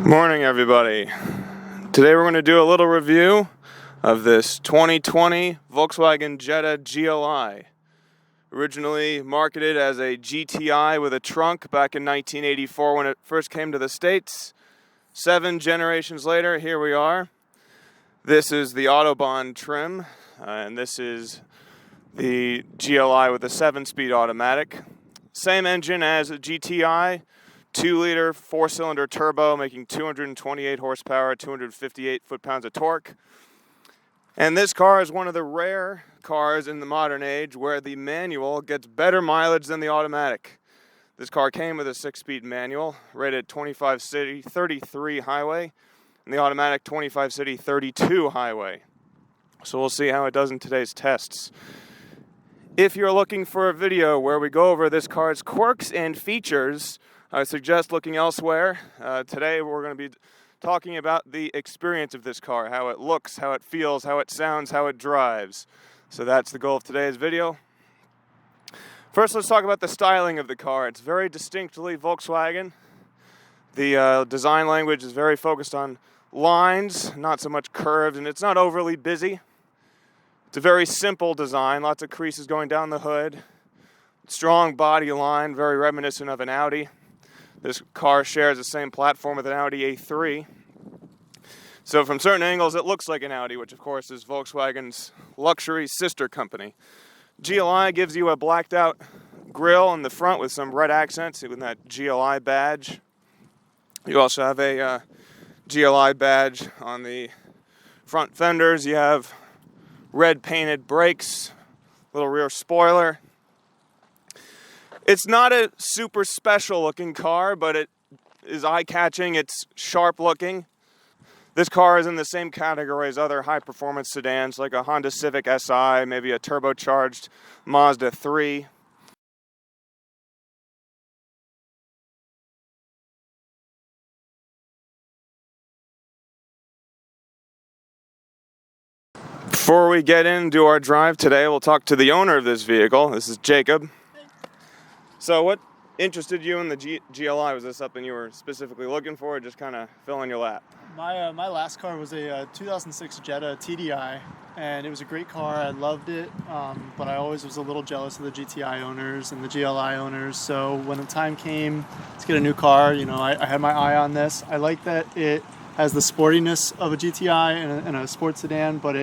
Morning, everybody. Today we're going to do a little review of this 2020 Volkswagen Jetta GLI. Originally marketed as a GTI with a trunk back in 1984 when it first came to the States. 7 generations later, here we are. This is the Autobahn trim, and this is the GLI with a 7-speed automatic. Same engine as a GTI. 2-liter, 4-cylinder turbo, making 228 horsepower, 258 foot-pounds of torque. And this car is one of the rare cars in the modern age where the manual gets better mileage than the automatic. This car came with a 6-speed manual, rated 25 city, 33 highway, and the automatic 25 city, 32 highway. So we'll see how it does in today's tests. If you're looking for a video where we go over this car's quirks and features, I suggest looking elsewhere. Today we're going to be talking about the experience of this car, how it looks, how it feels, how it sounds, how it drives. So that's the goal of today's video. First, let's talk about the styling of the car. It's very distinctly Volkswagen. The design language is very focused on lines, not so much curves, and it's not overly busy. It's a very simple design, lots of creases going down the hood. Strong body line, very reminiscent of an Audi. This car shares the same platform with an Audi A3. So from certain angles, it looks like an Audi, which of course is Volkswagen's luxury sister company. GLI gives you a blacked out grille in the front with some red accents with that GLI badge. You also have a GLI badge on the front fenders. You have red painted brakes, little rear spoiler. It's not a super special looking car, but it is eye-catching. It's sharp looking. This car is in the same category as other high-performance sedans like a Honda Civic Si, maybe a turbocharged Mazda 3. Before we get into our drive today, we'll talk to the owner of this vehicle. This is Jacob. So what interested you in the GLI? Was this something you were specifically looking for, or just kind of fill in your lap? My last car was a 2006 Jetta TDI, and it was a great car. I loved it, but I always was a little jealous of the GTI owners and the GLI owners. So when the time came to get a new car, I had my eye on this. I like that it has the sportiness of a GTI and a sports sedan, but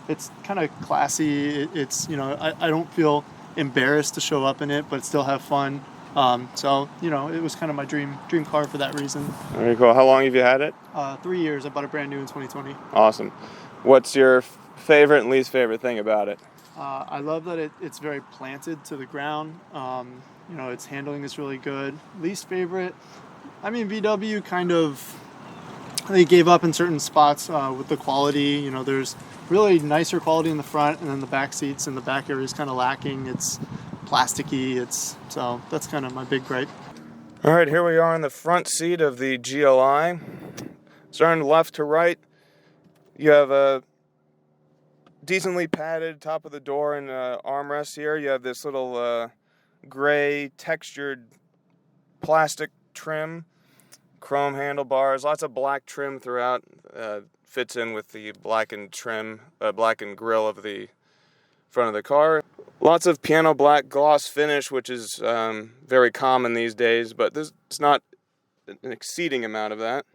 it's kind of classy. I don't feel embarrassed to show up in it, but still have fun. It was kind of my dream car for that reason. Very cool. How long have you had it? 3 years. I bought it brand new in 2020. Awesome. What's your favorite and least favorite thing about it? I love that it's very planted to the ground. Its handling is really good. Least favorite, VW kind of, they gave up in certain spots with the quality. There's really nicer quality in the front, and then the back seats and the back area is kind of lacking. It's plasticky. So that's kind of my big gripe. All right, here we are in the front seat of the GLI. Starting left to right, you have a decently padded top of the door and armrest here. You have this little gray textured plastic trim, chrome handlebars, lots of black trim throughout. Fits in with the blackened grille of the front of the car. Lots of piano black gloss finish, which is very common these days, but it's not an exceeding amount of that.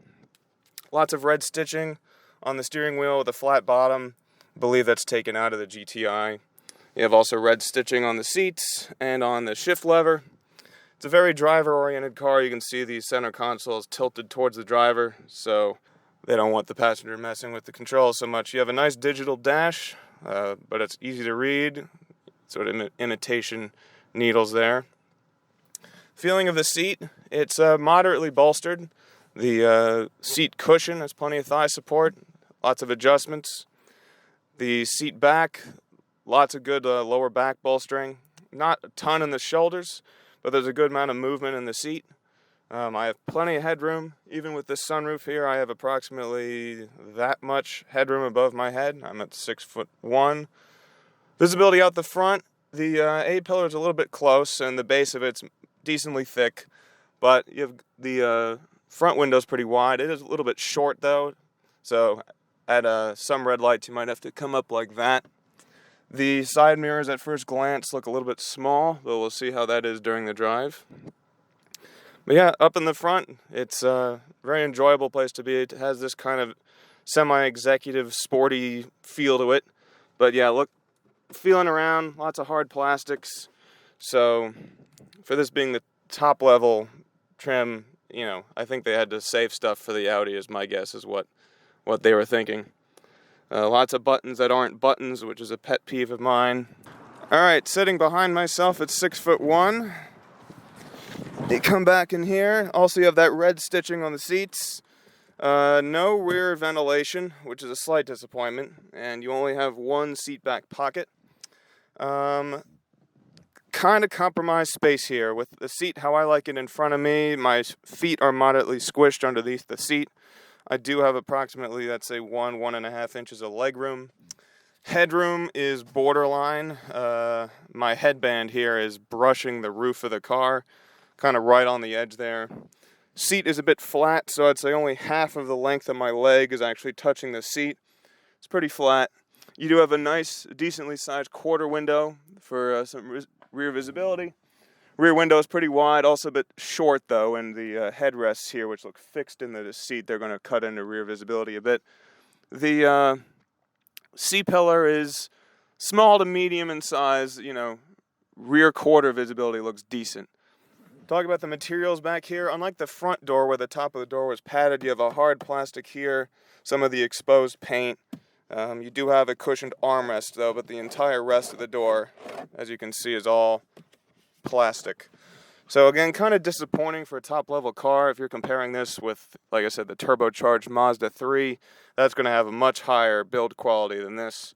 Lots of red stitching on the steering wheel with a flat bottom. I believe that's taken out of the GTI. You have also red stitching on the seats and on the shift lever. It's a very driver-oriented car. You can see the center console is tilted towards the driver, so they don't want the passenger messing with the controls so much. You have a nice digital dash, but it's easy to read. Sort of imitation needles there. Feeling of the seat, it's moderately bolstered. The seat cushion has plenty of thigh support, lots of adjustments. The seat back, lots of good lower back bolstering. Not a ton in the shoulders, but there's a good amount of movement in the seat. I have plenty of headroom. Even with this sunroof here, I have approximately that much headroom above my head. I'm at 6'1". Visibility out the front, the A-pillar is a little bit close, and the base of it's decently thick, but you have the Front window's pretty wide. It is a little bit short though, so at some red lights you might have to come up like that. The side mirrors at first glance look a little bit small, but we'll see how that is during the drive. But yeah, up in the front, it's a very enjoyable place to be. It has this kind of semi-executive, sporty feel to it. But yeah, look, feeling around, lots of hard plastics. So for this being the top level trim, you know, I think they had to save stuff for the Audi, is my guess, is what they were thinking. Lots of buttons that aren't buttons, which is a pet peeve of mine. All right, sitting behind myself at 6'1". You come back in here. Also, you have that red stitching on the seats. No rear ventilation, which is a slight disappointment, and you only have one seat back pocket. Kind of compromised space here with the seat how I like it in front of me. My feet are moderately squished underneath the seat. I do have approximately, let's say, 1.5 inches of leg room. Headroom is borderline. My headband here is brushing the roof of the car, kind of right on the edge there. Seat is a bit flat, so I'd say only half of the length of my leg is actually touching the seat. It's pretty flat. You do have a nice, decently sized quarter window for some rear visibility. Rear window is pretty wide, also a bit short though, and the headrests here, which look fixed into the seat, they're going to cut into rear visibility a bit. The C-pillar is small to medium in size, you know, rear quarter visibility looks decent. Talk about the materials back here. Unlike the front door where the top of the door was padded, you have a hard plastic here, some of the exposed paint. You do have a cushioned armrest though, but the entire rest of the door, as you can see, is all plastic. So again, kind of disappointing for a top-level car. If you're comparing this with, like I said, the turbocharged Mazda 3, that's going to have a much higher build quality than this.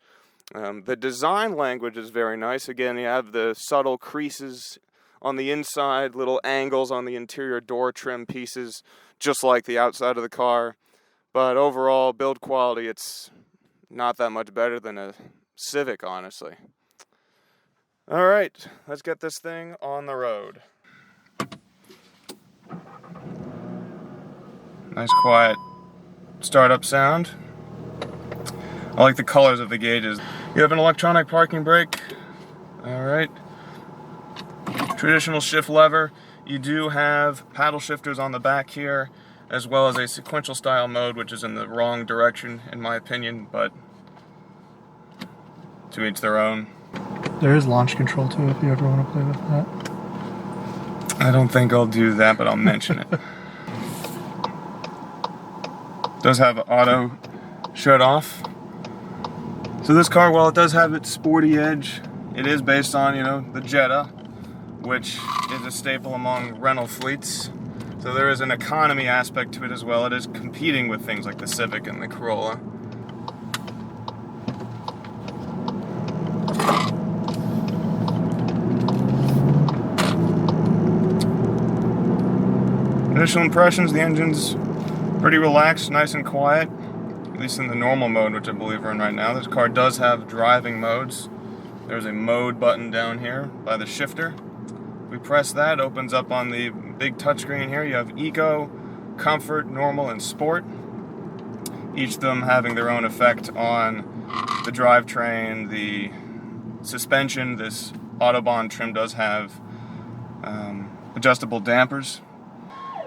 The design language is very nice. Again, you have the subtle creases on the inside, little angles on the interior door trim pieces, just like the outside of the car. But overall, build quality, it's not that much better than a Civic, honestly. All right, let's get this thing on the road. Nice quiet startup sound. I like the colors of the gauges. You have an electronic parking brake. All right. Traditional shift lever. You do have paddle shifters on the back here, as well as a sequential style mode, which is in the wrong direction in my opinion, but to each their own. There is launch control too if you ever want to play with that. I don't think I'll do that, but I'll mention it. Does have auto shut off. So this car, while it does have its sporty edge, it is based on, you know, the Jetta, which is a staple among rental fleets. So there is an economy aspect to it as well. It is competing with things like the Civic and the Corolla. Initial impressions, the engine's pretty relaxed, nice and quiet, at least in the normal mode, which I believe we're in right now. This car does have driving modes. There's a mode button down here by the shifter. If we press that, it opens up on the big touchscreen here. You have Eco, Comfort, Normal, and Sport. Each of them having their own effect on the drivetrain, the suspension. This Autobahn trim does have adjustable dampers.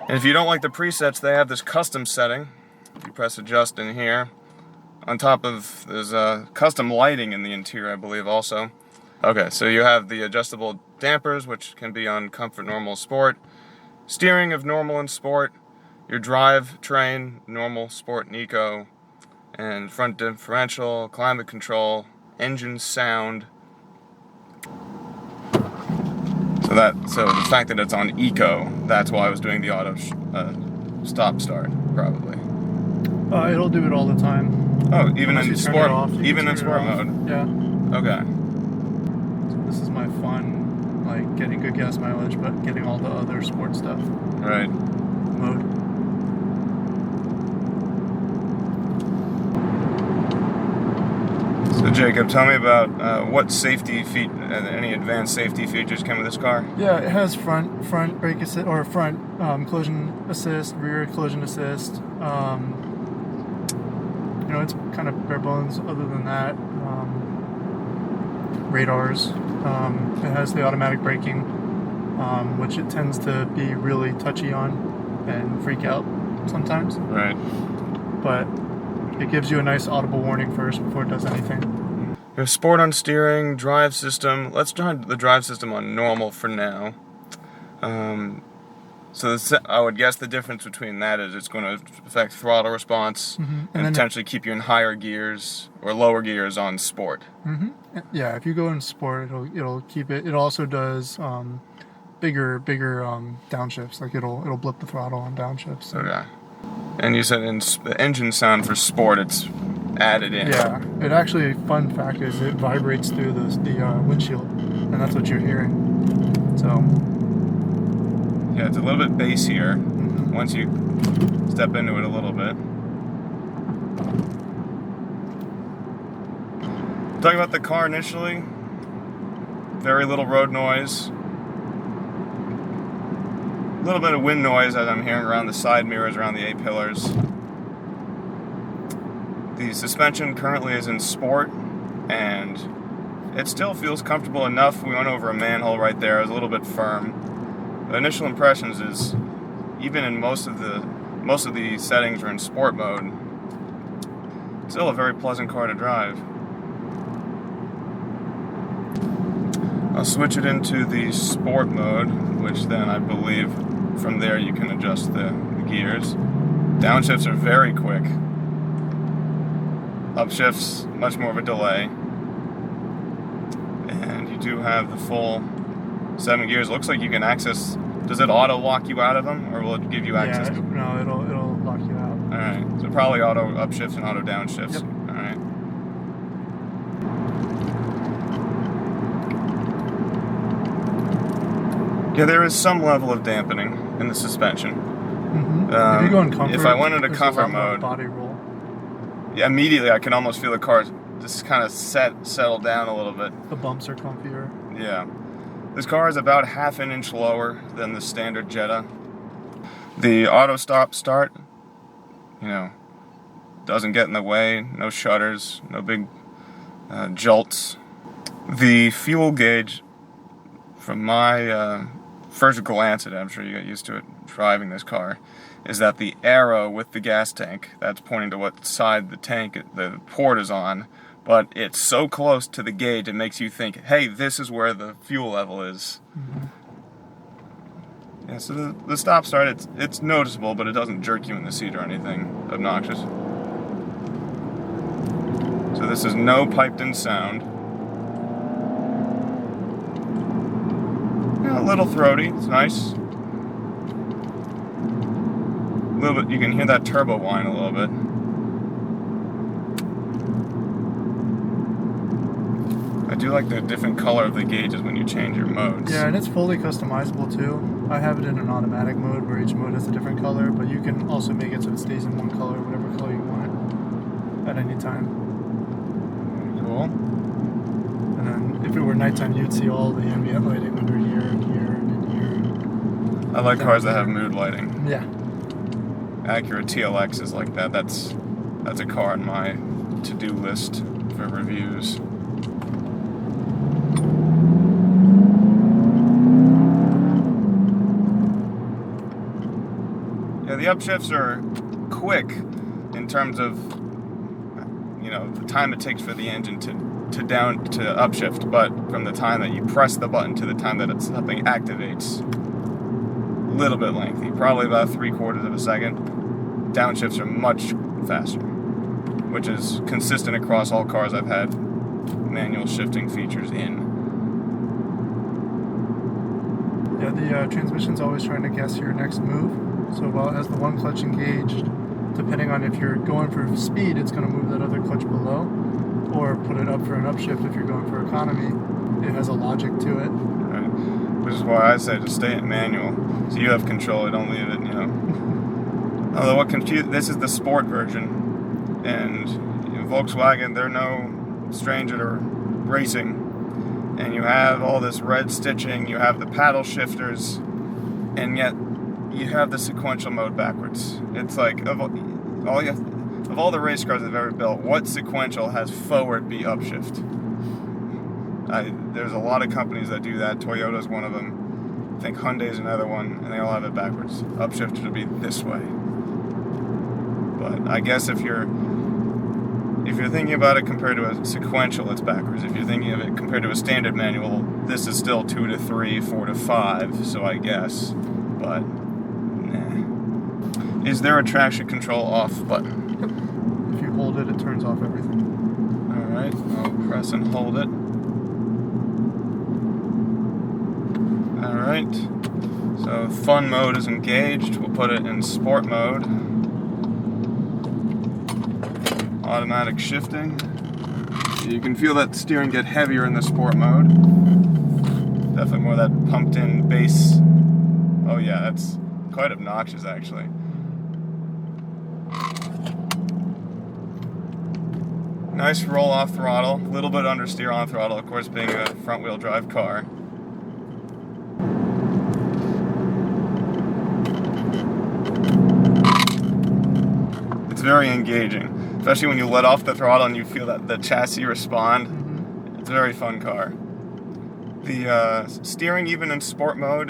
And if you don't like the presets, they have this custom setting. If you press adjust in here, on top of, there's custom lighting in the interior, I believe, also. Okay, so you have the adjustable dampers, which can be on Comfort, Normal, Sport. Steering of Normal and Sport. Your drivetrain, Normal, Sport, and Eco. And front differential, climate control, engine sound. So the fact that it's on Eco, that's why I was doing the auto stop start, probably. It'll do it all the time. Oh, even Unless in you turn sport, it off, even in sport mode. Yeah. Okay. So this is my fun, like getting good gas mileage, but getting all the other sport stuff. Right. Mode. So So Jacob, tell me about what safety any advanced safety features come with this car? Yeah, it has front brake assist, or front collision assist, rear collision assist. You know, it's kind of bare bones. Other than that, radars. It has the automatic braking, which it tends to be really touchy on and freak out sometimes. Right. But it gives you a nice audible warning first before it does anything. We have sport on steering, drive system. Let's try the drive system on normal for now. I would guess the difference between that is it's going to affect throttle response and potentially keep you in higher gears or lower gears on sport. Yeah, if you go in sport, it'll keep it. It also does bigger downshifts. Like it'll blip the throttle on downshifts. Okay. And you said in the engine sound for sport, it's added in. Yeah, it actually, fun fact is it vibrates through the windshield, and that's what you're hearing. So yeah, it's a little bit bassier once you step into it a little bit. Talking about the car initially, very little road noise. A little bit of wind noise as I'm hearing around the side mirrors, around the A-pillars. The suspension currently is in sport, and it still feels comfortable enough. We went over a manhole right there. It was a little bit firm. The initial impressions is, even in most of the settings are in sport mode, still a very pleasant car to drive. I'll switch it into the sport mode, which then I believe from there you can adjust the gears. Downshifts are very quick. Upshifts, much more of a delay. And you do have the full 7 gears. Looks like you can access. Does it auto lock you out of them, or will it give you access? Yeah, no, it'll lock you out. All right. So probably auto upshifts and auto downshifts. Yep. All right. Yeah, there is some level of dampening in the suspension. If you go in comfort, if I went into there's comfort a lot more mode, body roll. Yeah, immediately I can almost feel the car just kind of settle down a little bit. The bumps are comfier. Yeah. This car is about half an inch lower than the standard Jetta. The auto start, doesn't get in the way, no shutters, no big jolts. The fuel gauge, from my first glance at it, I'm sure you got used to it driving this car, is that the arrow with the gas tank, that's pointing to what side the port is on, but it's so close to the gauge it makes you think, hey, this is where the fuel level is. Yeah, so the stop start, it's noticeable, but it doesn't jerk you in the seat or anything obnoxious. So this is no piped in sound. Yeah, a little throaty, it's nice. A little bit, you can hear that turbo whine a little bit. I do like the different color of the gauges when you change your modes. Yeah, and it's fully customizable too. I have it in an automatic mode where each mode has a different color, but you can also make it so it stays in one color, whatever color you want at any time. Cool. And then if it were nighttime, you'd see all the ambient lighting under here and here and here. I like cars that have mood lighting. Yeah. Acura TLX is like that. That's a car on my to-do list for reviews. Yeah, the upshifts are quick in terms of the time it takes for the engine to upshift, but from the time that you press the button to the time that something activates, a little bit lengthy, probably about 3/4 of a second. Downshifts are much faster, which is consistent across all cars I've had manual shifting features in. Yeah, the transmission's always trying to guess your next move. So while it has the one clutch engaged, depending on if you're going for speed, it's going to move that other clutch below, or put it up for an upshift if you're going for economy. It has a logic to it. Right. Which is why I say just stay in manual, so you have control. Don't leave it, Although this is the sport version, and Volkswagen, they're no stranger to racing, and you have all this red stitching, you have the paddle shifters, and yet you have the sequential mode backwards. It's like, of all the race cars I've ever built, what sequential has forward be upshift? There's a lot of companies that do that. Toyota's one of them. I think Hyundai's another one, and they all have it backwards. Upshift should be this way. But I guess if you're thinking about it compared to a sequential, it's backwards. If you're thinking of it compared to a standard manual, this is still 2 to 3, 4 to 5, so I guess. But, nah. Is there a traction control off button? If you hold it, it turns off everything. Alright, I'll press and hold it. Alright, so fun mode is engaged. We'll put it in sport mode. Automatic shifting. You can feel that steering get heavier in the sport mode. Definitely more of that pumped in bass. Oh yeah, that's quite obnoxious actually. Nice roll off throttle, a little bit understeer on throttle, of course being a front wheel drive car. It's very engaging. Especially when you let off the throttle and you feel that the chassis respond. Mm-hmm. It's a very fun car. The steering, even in sport mode,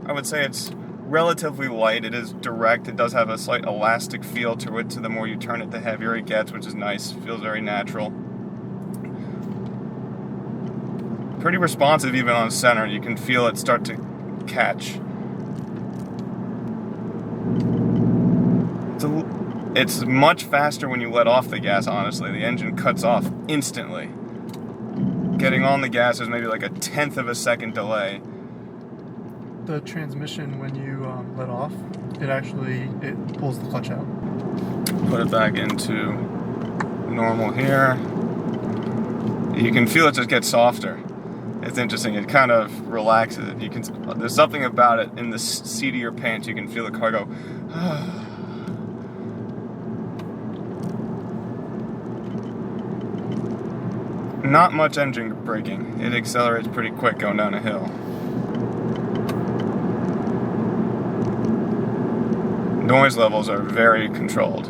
I would say it's relatively light. It is direct. It does have a slight elastic feel to it. So the more you turn it, the heavier it gets, which is nice. Feels very natural. Pretty responsive even on center. You can feel it start to catch. It's much faster when you let off the gas, honestly. The engine cuts off instantly. Getting on the gas is maybe like a 1/10 of a second delay. The transmission, when you let off, it pulls the clutch out. Put it back into normal here. You can feel it just get softer. It's interesting. It kind of relaxes it. There's something about it in the seat of your pants. You can feel the car go, ah. Not much engine braking. It accelerates pretty quick going down a hill. Noise levels are very controlled,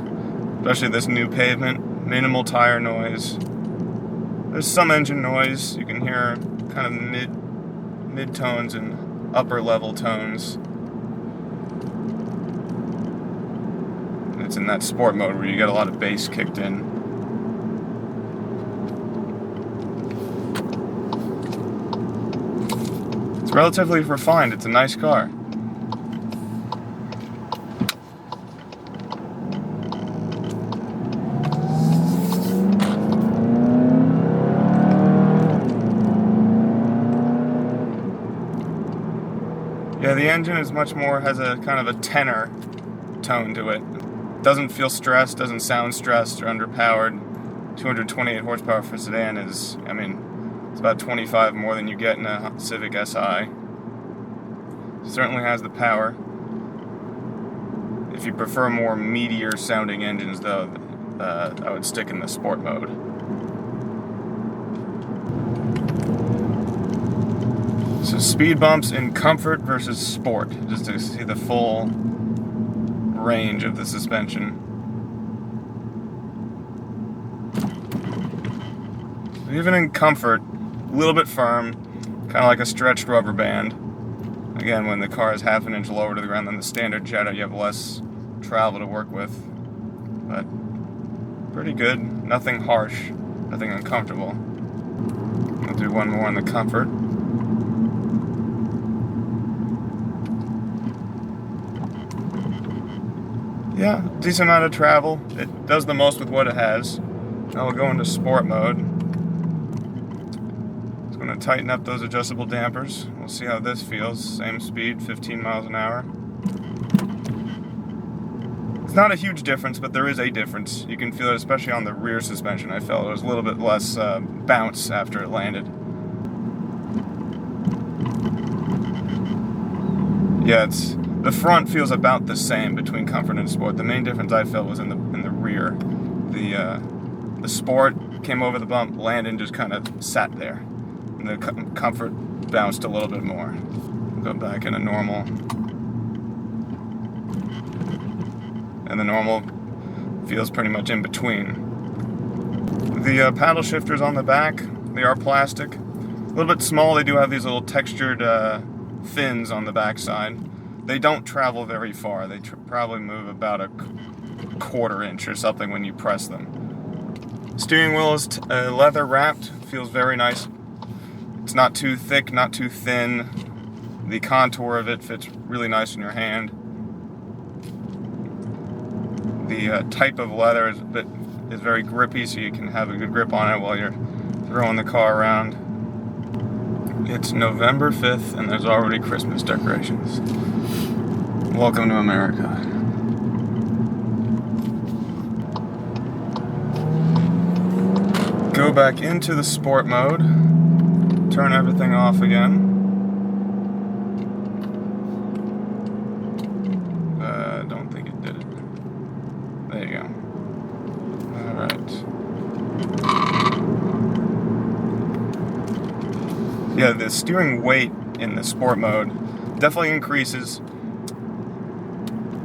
especially this new pavement. Minimal tire noise. There's some engine noise. You can hear kind of mid tones and upper level tones. It's in that sport mode where you get a lot of bass kicked in. Relatively refined. It's a nice car. Yeah, the engine is much more, has a kind of a tenor tone to it. Doesn't feel stressed, doesn't sound stressed or underpowered. 228 horsepower for sedan is, it's about 25 more than you get in a Civic Si. Certainly has the power. If you prefer more meatier sounding engines though, I would stick in the sport mode. So speed bumps in comfort versus sport, just to see the full range of the suspension. Even in comfort, a little bit firm, kind of like a stretched rubber band. Again, when the car is half an inch lower to the ground than the standard Jetta, you have less travel to work with. But pretty good. Nothing harsh, nothing uncomfortable. I'll do one more on the comfort. Yeah, decent amount of travel. It does the most with what it has. Now we'll go into sport mode. Going to tighten up those adjustable dampers. We'll see how this feels. Same speed, 15 miles an hour. It's not a huge difference, but there is a difference. You can feel it, especially on the rear suspension. I felt it was a little bit less bounce after it landed. Yeah, the front feels about the same between comfort and sport. The main difference I felt was in the rear. The sport came over the bump, landed, and just kind of sat there. And the comfort bounced a little bit more. Go back into normal. And the normal feels pretty much in between. The paddle shifters on the back, they are plastic. A little bit small, they do have these little textured fins on the back side. They don't travel very far. They probably move about a quarter inch or something when you press them. Steering wheel is leather wrapped, feels very nice. It's not too thick, not too thin. The contour of it fits really nice in your hand. The type of leather is very grippy, so you can have a good grip on it while you're throwing the car around. It's November 5th, and there's already Christmas decorations. Welcome to America. Go back into the sport mode. Turn everything off again. Don't think it did it. There you go. Alright. Yeah, the steering weight in the sport mode definitely increases.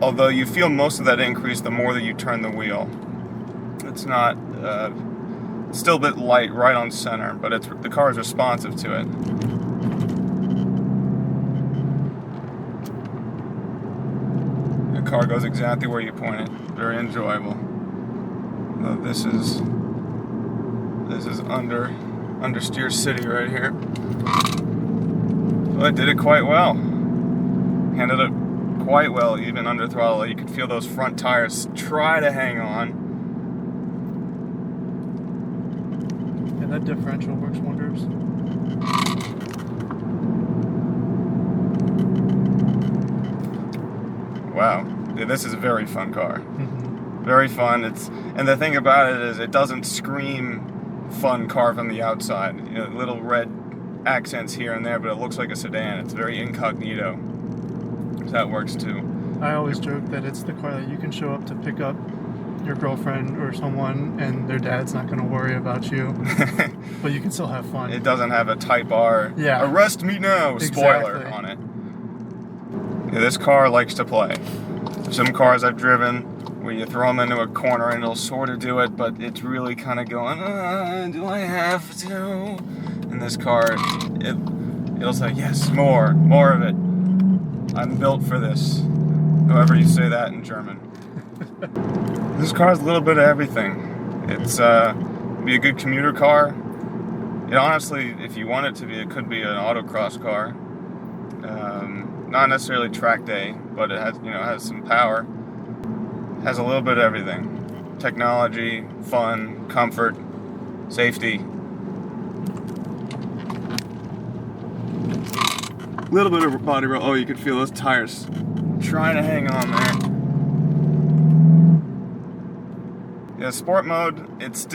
Although you feel most of that increase the more that you turn the wheel. It's not, it's still a bit light right on center, but the car is responsive to it. The car goes exactly where you point it. Very enjoyable. This is understeer city right here. Well, it did it quite well. Handled it quite well, even under throttle. You could feel those front tires try to hang on. Yeah, that differential works wonders. Wow, yeah, this is a very fun car. Very fun. And the thing about it is, it doesn't scream fun car from the outside. You know, little red accents here and there, but it looks like a sedan. It's very incognito. So that works too. I always joke that it's the car that you can show up to pick up your girlfriend or someone, and their dad's not going to worry about you, but you can still have fun. It doesn't have a Type R, arrest me now, spoiler on it. Yeah, this car likes to play. There's some cars I've driven where you throw them into a corner and it'll sort of do it, but it's really kind of going, do I have to? In this car, it'll say, yes, more of it. I'm built for this. However you say that in German. This car has a little bit of everything. It's be a good commuter car. It honestly, if you want it to be, it could be an autocross car. Not necessarily track day, but it has some power. Has a little bit of everything. Technology, fun, comfort, safety. A little bit of body roll. Oh, you could feel those tires trying to hang on there. Yeah, sport mode, it's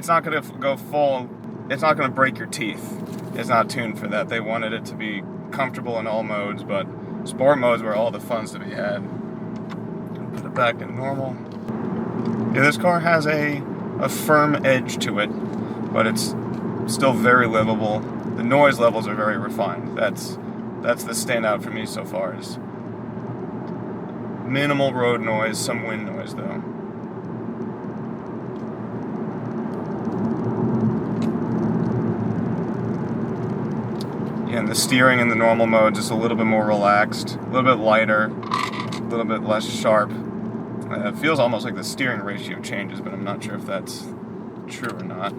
not going to go full, it's not going to break your teeth. It's not tuned for that. They wanted it to be comfortable in all modes, but sport mode's where all the fun's to be had. Put it back in normal. Yeah, this car has a firm edge to it, but it's still very livable. The noise levels are very refined. That's the standout for me so far. Is minimal road noise, some wind noise though. Yeah, and the steering in the normal mode is a little bit more relaxed, a little bit lighter, a little bit less sharp. It feels almost like the steering ratio changes, but I'm not sure if that's true or not.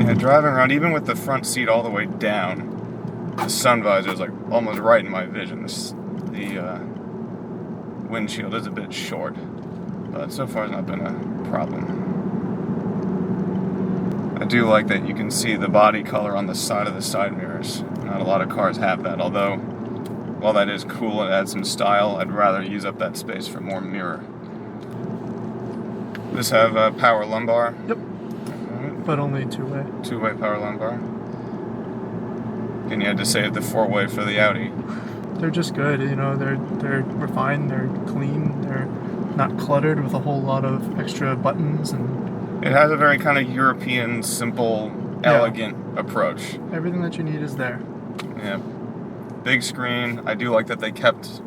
Yeah, driving around, even with the front seat all the way down, the sun visor is like almost right in my vision. The windshield is a bit short, but so far it's not been a problem. I do like that you can see the body color on the side of the side mirrors. Not a lot of cars have that, although while that is cool and adds some style, I'd rather use up that space for more mirror. This have power lumbar. Yep. But only two-way. Two-way power lumbar. And you had to save the four-way for the Audi. They're just good, they're refined, they're clean, they're not cluttered with a whole lot of extra buttons, and it has a very kind of European, simple, elegant approach. Everything that you need is there. Yeah. Big screen. I do like that they kept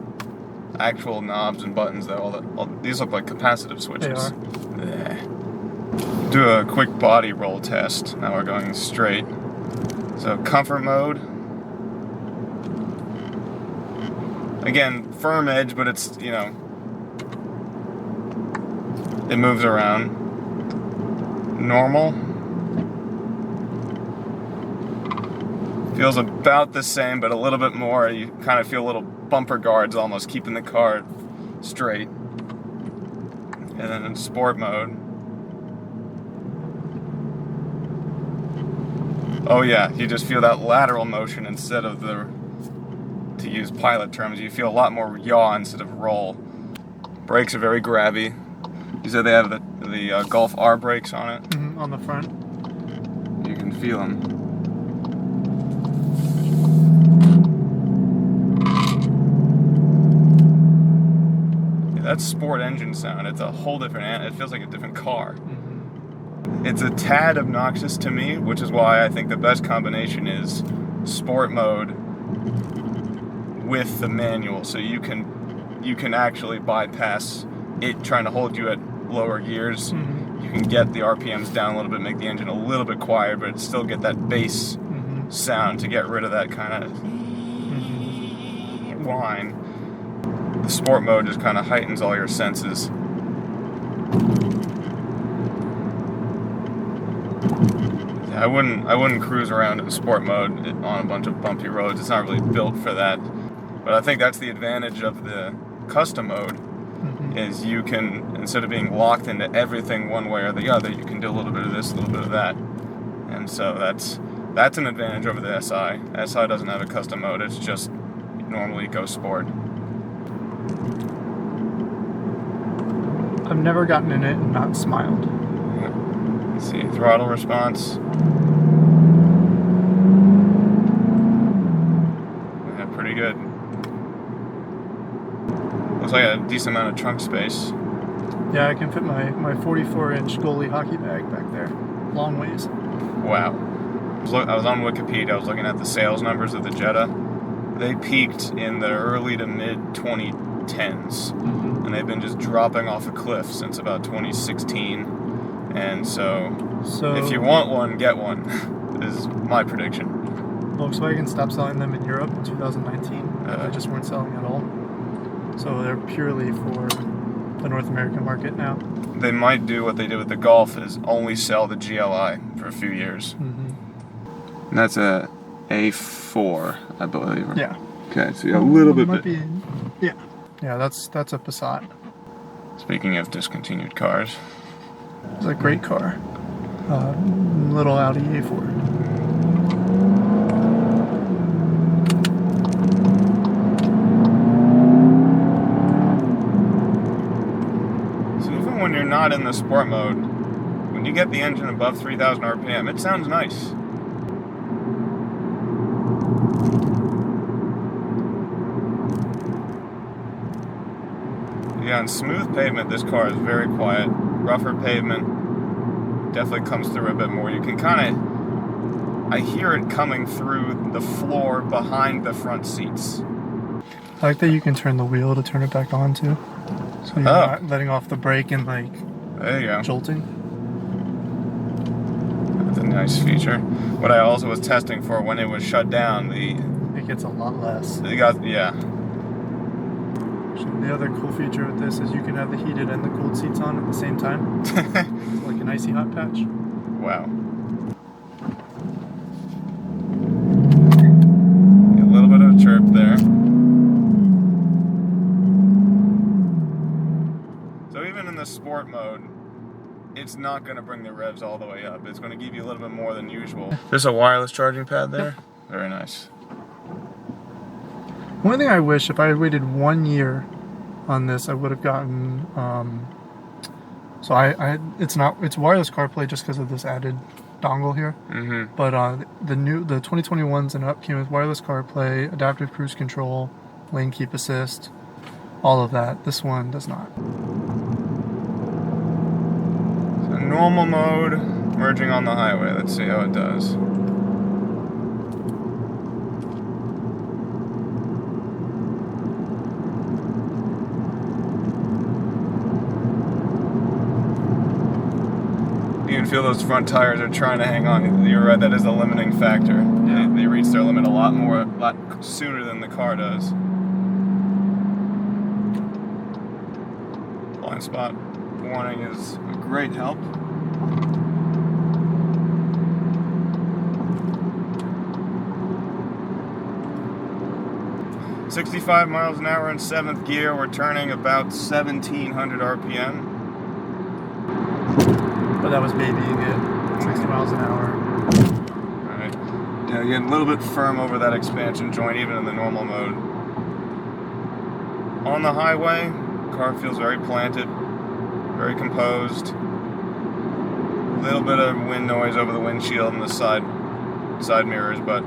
actual knobs and buttons though. These look like capacitive switches. They are. Do a quick body roll test. Now we're going straight. So comfort mode. Again, firm edge, but it's, you know, it moves around. Normal. Feels about the same, but a little bit more. You kind of feel little bumper guards almost, keeping the car straight. And then in sport mode. Oh yeah, you just feel that lateral motion instead of the, to use pilot terms, you feel a lot more yaw instead of roll. Brakes are very grabby. You said they have the Golf R brakes on it? Mm-hmm, on the front. You can feel them. That's sport engine sound. It's a whole different, it feels like a different car. Mm-hmm. It's a tad obnoxious to me, which is why I think the best combination is sport mode with the manual, so you can actually bypass it trying to hold you at lower gears. Mm-hmm. You can get the RPMs down a little bit, make the engine a little bit quieter, but still get that bass sound to get rid of that kind of whine. The sport mode just kind of heightens all your senses. Yeah, I wouldn't cruise around in sport mode on a bunch of bumpy roads. It's not really built for that. But I think that's the advantage of the custom mode, is you can, instead of being locked into everything one way or the other, you can do a little bit of this, a little bit of that. And so that's an advantage over the SI. SI doesn't have a custom mode, it's just normally go sport. I've never gotten in it and not smiled. Yeah. Let's see, throttle response. Yeah, pretty good. Looks like a decent amount of trunk space. Yeah, I can fit my 44-inch goalie hockey bag back there. Long ways. Wow. I was on Wikipedia, I was looking at the sales numbers of the Jetta. They peaked in the early to mid 2010s. And they've been just dropping off a cliff since about 2016. And so if you want one, get one, is my prediction. Volkswagen stopped selling them in Europe in 2019. They just weren't selling at all. So they're purely for the North American market now. They might do what they did with the Golf, is only sell the GLI for a few years. And that's a A4, I believe. Yeah. Okay, so you got a little bit. Yeah, that's a Passat. Speaking of discontinued cars, it's a great car. Little Audi A4. When you're not in the sport mode, when you get the engine above 3,000 RPM, it sounds nice. Yeah, on smooth pavement, this car is very quiet. Rougher pavement definitely comes through a bit more. You can kind of, I hear it coming through the floor behind the front seats. I like that you can turn the wheel to turn it back on too. So you're not letting off the brake and like there you go. Jolting. That's a nice feature. What I also was testing for when it was shut down, it gets a lot less. Yeah. The other cool feature with this is you can have the heated and the cooled seats on at the same time. It's like an icy hot patch. Wow. A little bit of a chirp there. Sport mode, it's not going to bring the revs all the way up. It's going to give you a little bit more than usual. There's a wireless charging pad there. Very nice. One thing I wish, if I had waited 1 year on this, I would have gotten it's wireless CarPlay just because of this added dongle here. But the 2021s and up came with wireless CarPlay, adaptive cruise control, lane keep assist, all of that. This one does not. normal mode, merging on the highway. Let's see how it does. You can feel those front tires are trying to hang on. You're right, that is a limiting factor. Yeah. They reach their limit a lot sooner than the car does. Blind spot warning is a great help. "65 miles an hour in 7th gear. We're turning about 1,700 RPM. But that was babying it 60 miles an hour. Alright. Yeah, you get a little bit firm over that expansion joint, even in the normal mode. On the highway, car feels very planted, very composed. A little bit of wind noise over the windshield and the side mirrors, but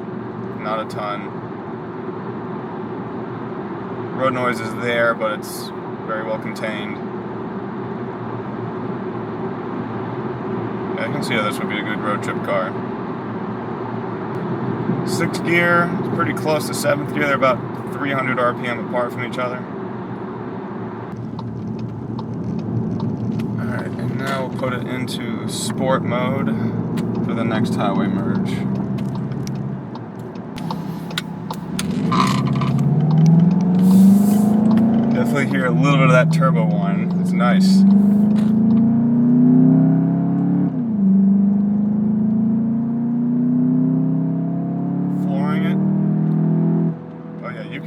not a ton. Road noise is there, but it's very well contained. I can see how this would be a good road trip car. 6th gear is pretty close to 7th gear. They're about 300 RPM apart from each other. Alright, and now we'll put it into sport mode for the next highway merge. Definitely hear a little bit of that turbo whine. It's nice.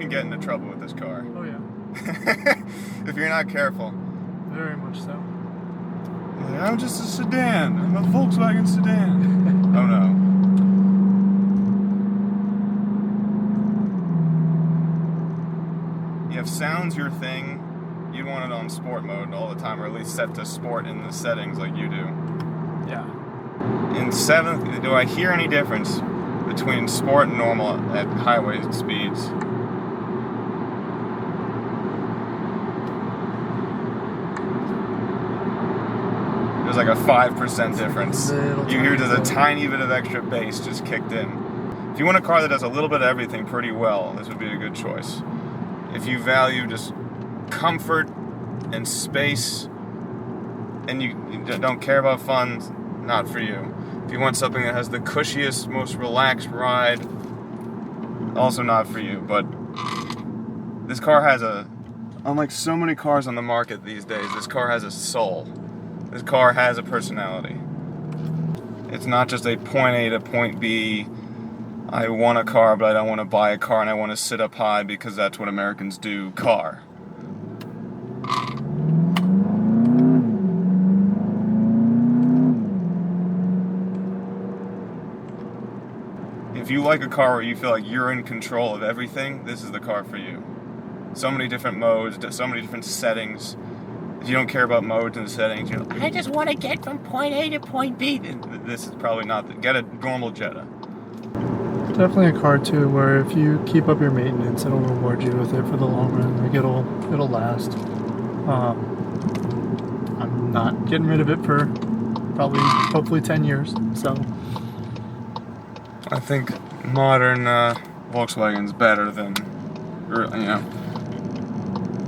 Get into trouble with this car. Oh yeah. If you're not careful. Very much so. Like, I'm just a sedan. I'm a Volkswagen sedan. Oh no. If sound's your thing, you'd want it on sport mode all the time, or at least set to sport in the settings like you do. Yeah. In 7th, do I hear any difference between sport and normal at highway speeds? There's like a 5% difference. You hear there's a tiny bit of extra bass just kicked in. If you want a car that does a little bit of everything pretty well, this would be a good choice. If you value just comfort and space and you don't care about fun, not for you. If you want something that has the cushiest, most relaxed ride, also not for you. But this car has unlike so many cars on the market these days, this car has a soul. This car has a personality. It's not just a point A to point B. I want a car, but I don't want to buy a car, and I want to sit up high because that's what Americans do. Car. If you like a car where you feel like you're in control of everything, this is the car for you. So many different modes, so many different settings. If you don't care about modes and settings, you're like, I just want to get from point A to point B. This is probably not get a normal Jetta. Definitely a car too, where if you keep up your maintenance, it'll reward you with it for the long run. Like it'll last. I'm not getting rid of it for probably, hopefully 10 years. So I think modern Volkswagen's better than,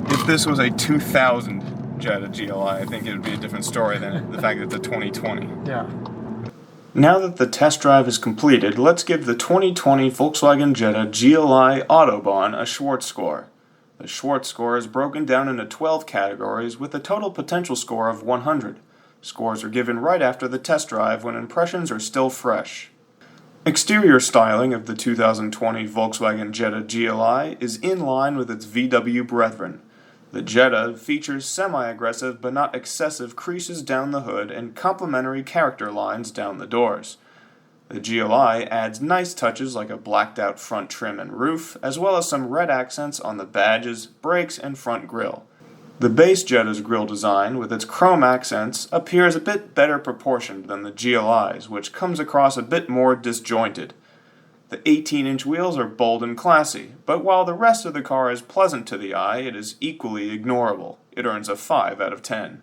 if this was a 2000 Jetta GLI, I think it would be a different story than the fact that it's a 2020. Yeah. Now that the test drive is completed, let's give the 2020 Volkswagen Jetta GLI Autobahn a Schwartz Score. The Schwartz Score is broken down into 12 categories with a total potential score of 100. Scores are given right after the test drive when impressions are still fresh. Exterior styling of the 2020 Volkswagen Jetta GLI is in line with its VW brethren. The Jetta features semi-aggressive but not excessive creases down the hood and complementary character lines down the doors. The GLI adds nice touches like a blacked-out front trim and roof, as well as some red accents on the badges, brakes, and front grille. The base Jetta's grille design, with its chrome accents, appears a bit better proportioned than the GLI's, which comes across a bit more disjointed. The 18-inch wheels are bold and classy, but while the rest of the car is pleasant to the eye, it is equally ignorable. It earns a 5 out of 10.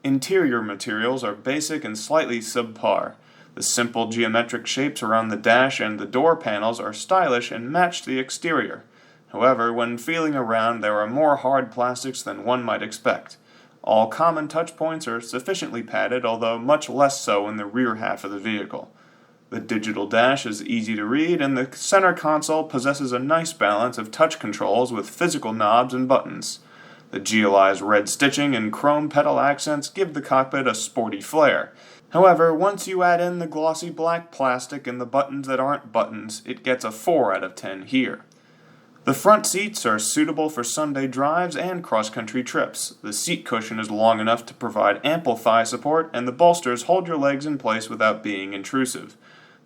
Interior materials are basic and slightly subpar. The simple geometric shapes around the dash and the door panels are stylish and match the exterior. However, when feeling around, there are more hard plastics than one might expect. All common touch points are sufficiently padded, although much less so in the rear half of the vehicle. The digital dash is easy to read, and the center console possesses a nice balance of touch controls with physical knobs and buttons. The GLI's red stitching and chrome pedal accents give the cockpit a sporty flair. However, once you add in the glossy black plastic and the buttons that aren't buttons, it gets a 4 out of 10 here. The front seats are suitable for Sunday drives and cross-country trips. The seat cushion is long enough to provide ample thigh support, and the bolsters hold your legs in place without being intrusive.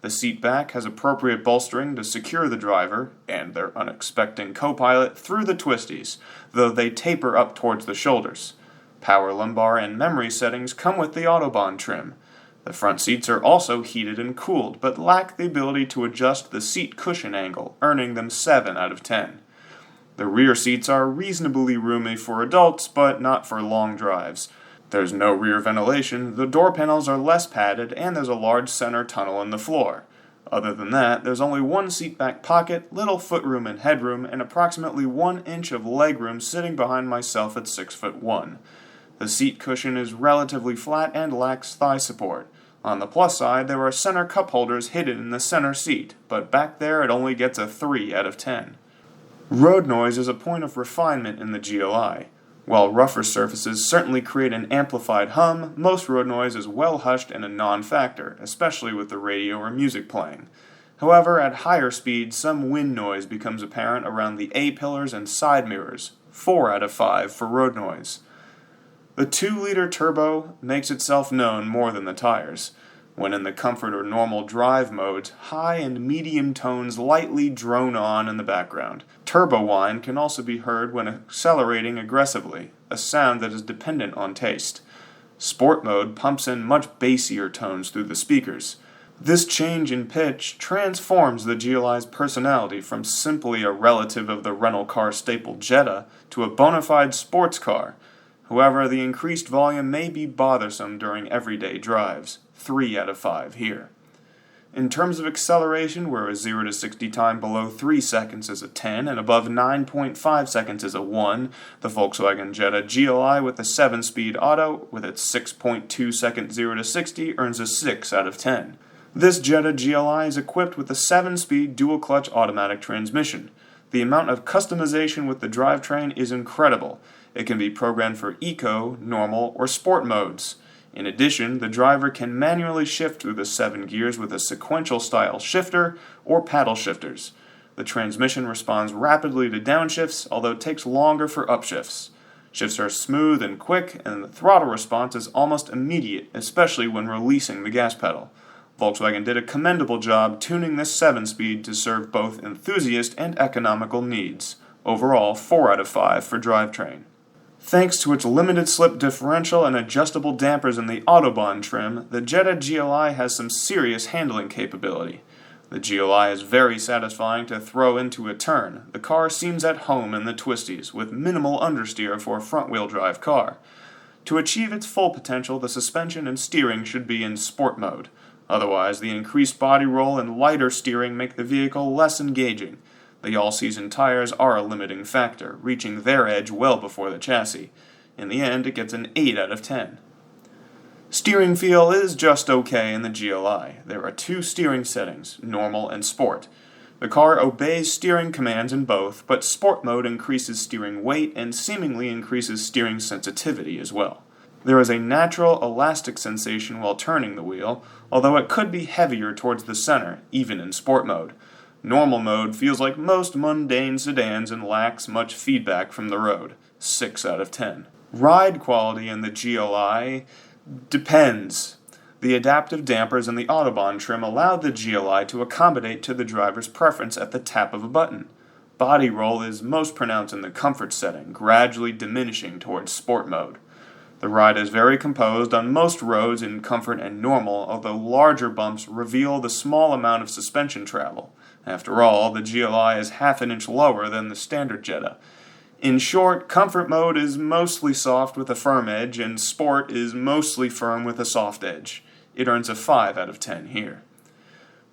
The seat back has appropriate bolstering to secure the driver, and their unexpected co-pilot, through the twisties, though they taper up towards the shoulders. Power lumbar and memory settings come with the Autobahn trim. The front seats are also heated and cooled, but lack the ability to adjust the seat cushion angle, earning them 7 out of 10. The rear seats are reasonably roomy for adults, but not for long drives. There's no rear ventilation, the door panels are less padded, and there's a large center tunnel in the floor. Other than that, there's only one seat back pocket, little footroom and headroom, and approximately 1 inch of legroom sitting behind myself at 6'1". The seat cushion is relatively flat and lacks thigh support. On the plus side, there are center cup holders hidden in the center seat, but back there it only gets a 3 out of 10. Road noise is a point of refinement in the GLI. While rougher surfaces certainly create an amplified hum, most road noise is well hushed and a non-factor, especially with the radio or music playing. However, at higher speeds, some wind noise becomes apparent around the A-pillars and side mirrors, 4 out of 5 for road noise. The 2-liter turbo makes itself known more than the tires. When in the comfort or normal drive modes, high and medium tones lightly drone on in the background. Turbo whine can also be heard when accelerating aggressively, a sound that is dependent on taste. Sport mode pumps in much bassier tones through the speakers. This change in pitch transforms the GLI's personality from simply a relative of the rental car staple Jetta to a bona fide sports car. However, the increased volume may be bothersome during everyday drives. 3 out of 5 here. In terms of acceleration, where a 0 to 60 time below 3 seconds is a 10 and above 9.5 seconds is a 1, the Volkswagen Jetta GLI with the 7-speed auto with its 6.2 second 0 to 60 earns a 6 out of 10. This Jetta GLI is equipped with a 7-speed dual-clutch automatic transmission. The amount of customization with the drivetrain is incredible. It can be programmed for eco, normal, or sport modes. In addition, the driver can manually shift through the 7 gears with a sequential style shifter or paddle shifters. The transmission responds rapidly to downshifts, although it takes longer for upshifts. Shifts are smooth and quick, and the throttle response is almost immediate, especially when releasing the gas pedal. Volkswagen did a commendable job tuning this 7-speed to serve both enthusiast and economical needs. Overall, 4 out of 5 for drivetrain. Thanks to its limited slip differential and adjustable dampers in the Autobahn trim, the Jetta GLI has some serious handling capability. The GLI is very satisfying to throw into a turn. The car seems at home in the twisties, with minimal understeer for a front-wheel drive car. To achieve its full potential, the suspension and steering should be in sport mode. Otherwise, the increased body roll and lighter steering make the vehicle less engaging. The all-season tires are a limiting factor, reaching their edge well before the chassis. In the end, it gets an 8 out of 10. Steering feel is just okay in the GLI. There are 2 steering settings, normal and sport. The car obeys steering commands in both, but sport mode increases steering weight and seemingly increases steering sensitivity as well. There is a natural elastic sensation while turning the wheel, although it could be heavier towards the center, even in sport mode. Normal mode feels like most mundane sedans and lacks much feedback from the road. 6 out of 10. Ride quality in the GLI depends. The adaptive dampers in the Autobahn trim allowed the GLI to accommodate to the driver's preference at the tap of a button. Body roll is most pronounced in the comfort setting, gradually diminishing towards sport mode. The ride is very composed on most roads in comfort and normal, although larger bumps reveal the small amount of suspension travel. After all, the GLI is half an inch lower than the standard Jetta. In short, comfort mode is mostly soft with a firm edge, and sport is mostly firm with a soft edge. It earns a 5 out of 10 here.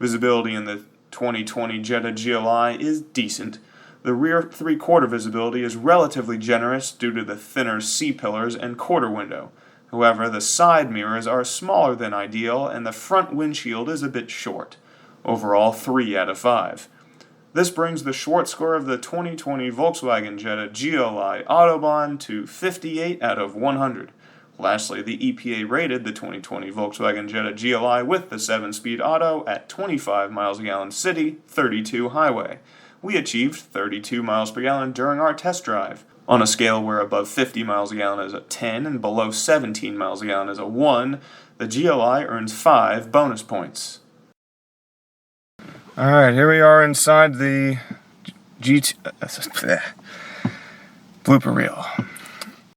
Visibility in the 2020 Jetta GLI is decent. The rear three-quarter visibility is relatively generous due to the thinner C-pillars and quarter window. However, the side mirrors are smaller than ideal, and the front windshield is a bit short. Overall, 3 out of 5. This brings the Schwartz Score of the 2020 Volkswagen Jetta GLI Autobahn to 58 out of 100. Lastly, the EPA rated the 2020 Volkswagen Jetta GLI with the 7-speed auto at 25 miles a gallon city, 32 highway. We achieved 32 miles per gallon during our test drive. On a scale where above 50 miles a gallon is a 10 and below 17 miles a gallon is a 1, the GLI earns 5 bonus points. Alright, here we are inside the blooper reel.